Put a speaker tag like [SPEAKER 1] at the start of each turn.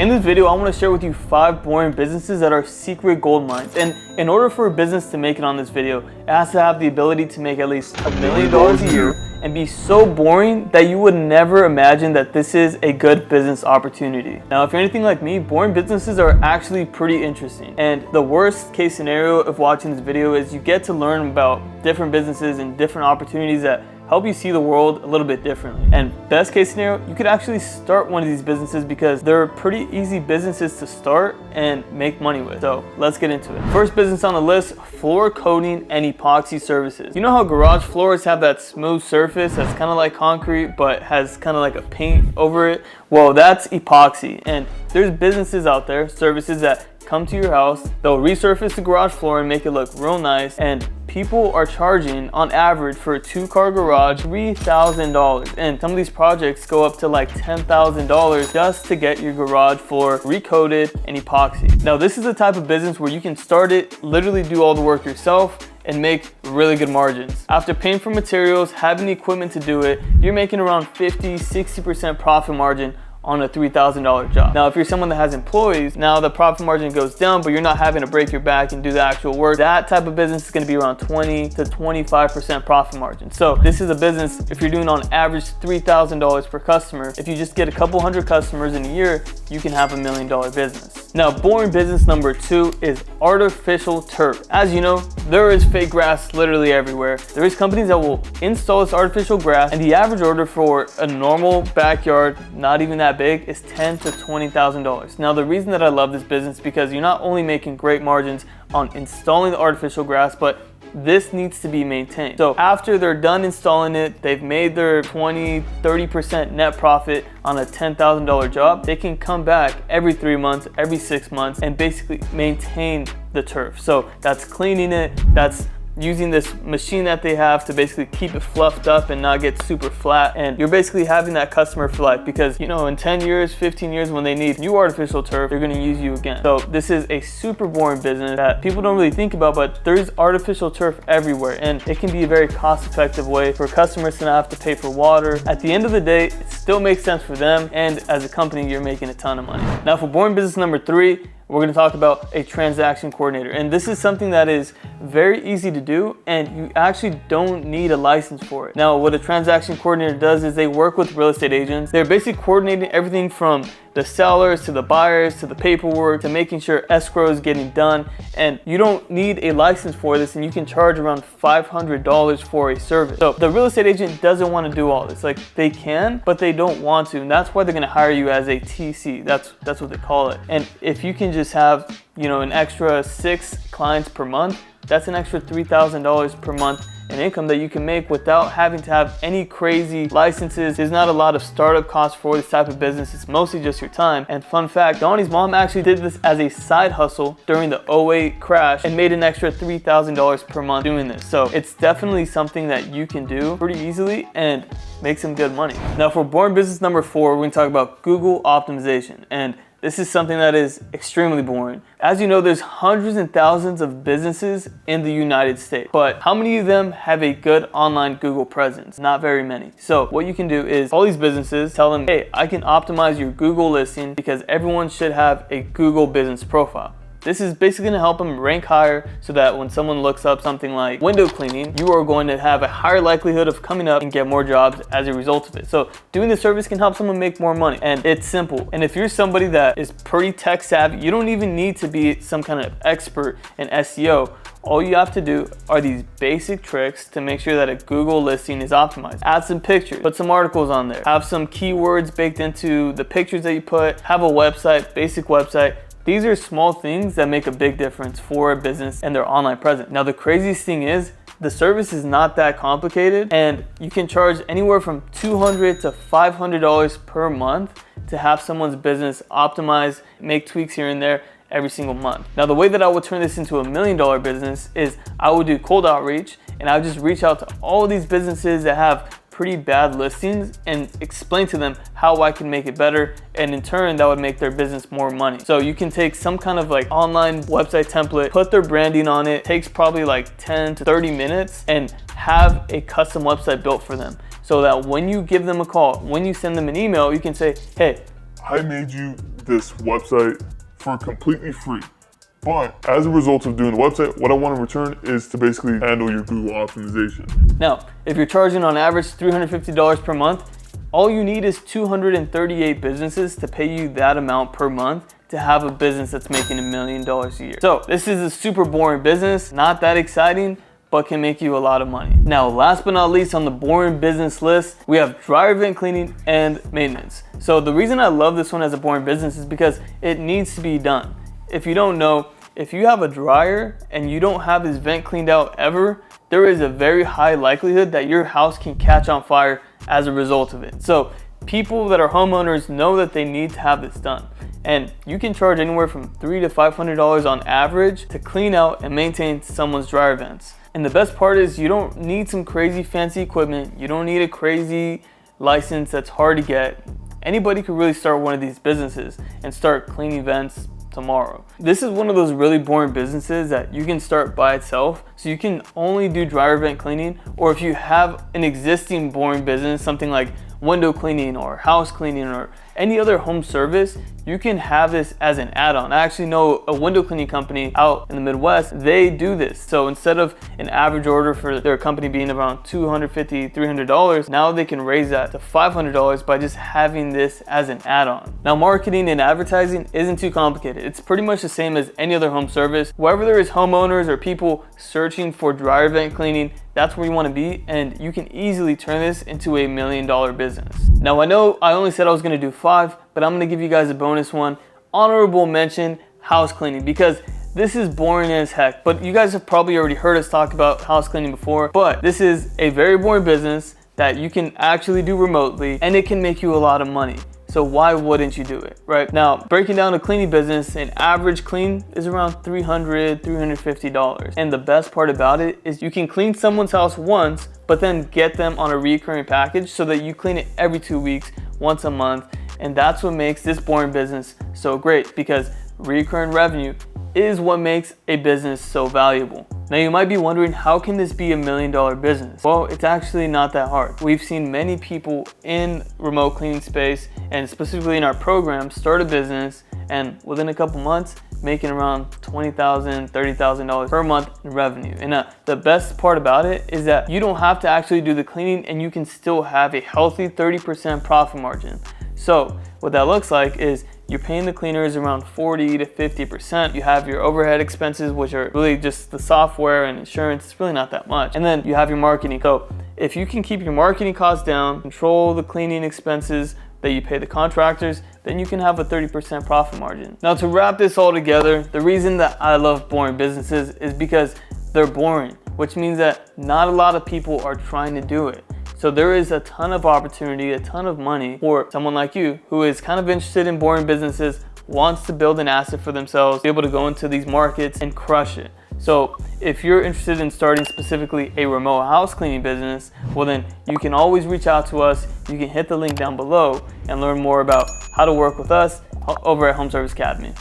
[SPEAKER 1] In this video, I want to share with you 5 boring businesses that are secret gold mines. And in order for a business to make it on this video, it has to have the ability to make at least $1 million a year and be so boring that you would never imagine that this is a good business opportunity. Now, if you're anything like me, boring businesses are actually pretty interesting. And the worst case scenario of watching this video is you get to learn about different businesses and different opportunities that help you see the world a little bit differently. And best case scenario, you could actually start one of these businesses because they're pretty easy businesses to start and make money with. So let's get into it. First business on the list, floor coating and epoxy services. You know how garage floors have that smooth surface that's kind of like concrete but has kind of like a paint over it? Well, that's epoxy. And there's businesses out there, services that come to your house, they'll resurface the garage floor and make it look real nice, and people are charging on average for a 2-car garage $3,000, and some of these projects go up to like $10,000 just to get your garage floor recoated and epoxy. Now this is the type of business where you can start it, literally do all the work yourself and make really good margins. After paying for materials, having the equipment to do it, you're making around 50-60% profit margin on a $3,000 job. Now, if you're someone that has employees, now the profit margin goes down, but you're not having to break your back and do the actual work. That type of business is gonna be around 20 to 25% profit margin. So this is a business, if you're doing on average $3,000 per customer, if you just get a couple hundred customers in a year, you can have $1 million business. Now, boring business number 2 is artificial turf. As you know, there is fake grass literally everywhere. There is companies that will install this artificial grass, and the average order for a normal backyard, not even that big, is $10,000 to $20,000. Now the reason that I love this business is because you're not only making great margins on installing the artificial grass, but this needs to be maintained. So after they're done installing it, they've made their 20-30% net profit on a $10,000 job, they can come back every 3 months, every 6 months, and basically maintain the turf. So that's cleaning it, that's using this machine that they have to basically keep it fluffed up and not get super flat, and you're basically having that customer for life, because you know in 10 years, 15 years, when they need new artificial turf, they're going to use you again. So this is a super boring business that people don't really think about, but there's artificial turf everywhere, and it can be a very cost-effective way for customers to not have to pay for water. At the end of the day, it still makes sense for them, and as a company, you're making a ton of money. Now for boring business number 3, we're going to talk about a transaction coordinator. And this is something that is very easy to do, and you actually don't need a license for it. Now, what a transaction coordinator does is they work with real estate agents. They're basically coordinating everything from the sellers to the buyers to the paperwork to making sure escrow is getting done. And you don't need a license for this, and you can charge around $500 for a service. So the real estate agent doesn't want to do all this. Like, they can, but they don't want to. And that's why they're going to hire you as a TC. That's what they call it. And if you can just have, you know, an extra 6 clients per month, that's an extra $3,000 per month in income that you can make without having to have any crazy licenses. There's not a lot of startup costs for this type of business. It's mostly just your time. And fun fact, Donnie's mom actually did this as a side hustle during the 2008 crash and made an extra $3,000 per month doing this. So it's definitely something that you can do pretty easily and make some good money. Now for boring business number 4, we're gonna talk about Google optimization. And this is something that is extremely boring. As you know, there's hundreds and thousands of businesses in the United States, but how many of them have a good online Google presence? Not very many. So what you can do is all these businesses, tell them, hey, I can optimize your Google listing because everyone should have a Google business profile. This is basically going to help them rank higher so that when someone looks up something like window cleaning, you are going to have a higher likelihood of coming up and get more jobs as a result of it. So doing this service can help someone make more money, and it's simple. And if you're somebody that is pretty tech savvy, you don't even need to be some kind of expert in SEO. All you have to do are these basic tricks to make sure that a Google listing is optimized. Add some pictures, put some articles on there, have some keywords baked into the pictures that you put, have a website, basic website. These are small things that make a big difference for a business and their online presence. Now, the craziest thing is the service is not that complicated, and you can charge anywhere from $200 to $500 per month to have someone's business optimized, make tweaks here and there every single month. Now, the way that I would turn this into $1 million business is I would do cold outreach, and I would just reach out to all of these businesses that have pretty bad listings and explain to them how I can make it better, and in turn that would make their business more money. So you can take some kind of like online website template, put their branding on it, takes probably like 10 to 30 minutes, and have a custom website built for them so that when you give them a call, when you send them an email, you can say, hey,
[SPEAKER 2] I made you this website for completely free. But as a result of doing the website, what I want in return is to basically handle your Google optimization.
[SPEAKER 1] Now, if you're charging on average $350 per month, all you need is 238 businesses to pay you that amount per month to have a business that's making $1 million a year. So this is a super boring business, not that exciting, but can make you a lot of money. Now, last but not least on the boring business list, we have dryer vent cleaning and maintenance. So the reason I love this one as a boring business is because it needs to be done. If you don't know, if you have a dryer and you don't have this vent cleaned out ever, there is a very high likelihood that your house can catch on fire as a result of it. So people that are homeowners know that they need to have this done. And you can charge anywhere from $300 to $500 on average to clean out and maintain someone's dryer vents. And the best part is you don't need some crazy fancy equipment. You don't need a crazy license that's hard to get. Anybody could really start one of these businesses and start cleaning vents tomorrow. This is one of those really boring businesses that you can start by itself. So you can only do dryer vent cleaning, or if you have an existing boring business, something like window cleaning or house cleaning or any other home service, you can have this as an add-on. I actually know a window cleaning company out in the Midwest, they do this. So instead of an average order for their company being around $250, $300, now they can raise that to $500 by just having this as an add-on. Now, marketing and advertising isn't too complicated. It's pretty much the same as any other home service. Wherever there is homeowners or people searching for dryer vent cleaning, that's where you want to be, and you can easily turn this into a $1 million business. Now, I know I only said I was going to do 5, but I'm going to give you guys a bonus one. Honorable mention, house cleaning, because this is boring as heck, but you guys have probably already heard us talk about house cleaning before, but this is a very boring business that you can actually do remotely, and it can make you a lot of money. So why wouldn't you do it, right? Now, breaking down a cleaning business, an average clean is around $300, $350. And the best part about it is you can clean someone's house once, but then get them on a recurring package so that you clean it every 2 weeks, once a month. And that's what makes this boring business so great, because recurring revenue is what makes a business so valuable. Now, you might be wondering, how can this be $1 million business? Well, it's actually not that hard. We've seen many people in remote cleaning space, and specifically in our program, start a business and within a couple months making around $20,000, $30,000 per month in revenue. And the best part about it is that you don't have to actually do the cleaning, and you can still have a healthy 30% profit margin. So what that looks like is you're paying the cleaners around 40 to 50%. You have your overhead expenses, which are really just the software and insurance. It's really not that much. And then you have your marketing. So if you can keep your marketing costs down, control the cleaning expenses that you pay the contractors, then you can have a 30% profit margin. Now, to wrap this all together, the reason that I love boring businesses is because they're boring, which means that not a lot of people are trying to do it. So there is a ton of opportunity, a ton of money for someone like you who is kind of interested in boring businesses, wants to build an asset for themselves, be able to go into these markets and crush it. So if you're interested in starting specifically a remote house cleaning business, well then you can always reach out to us. You can hit the link down below and learn more about how to work with us over at Home Service Academy.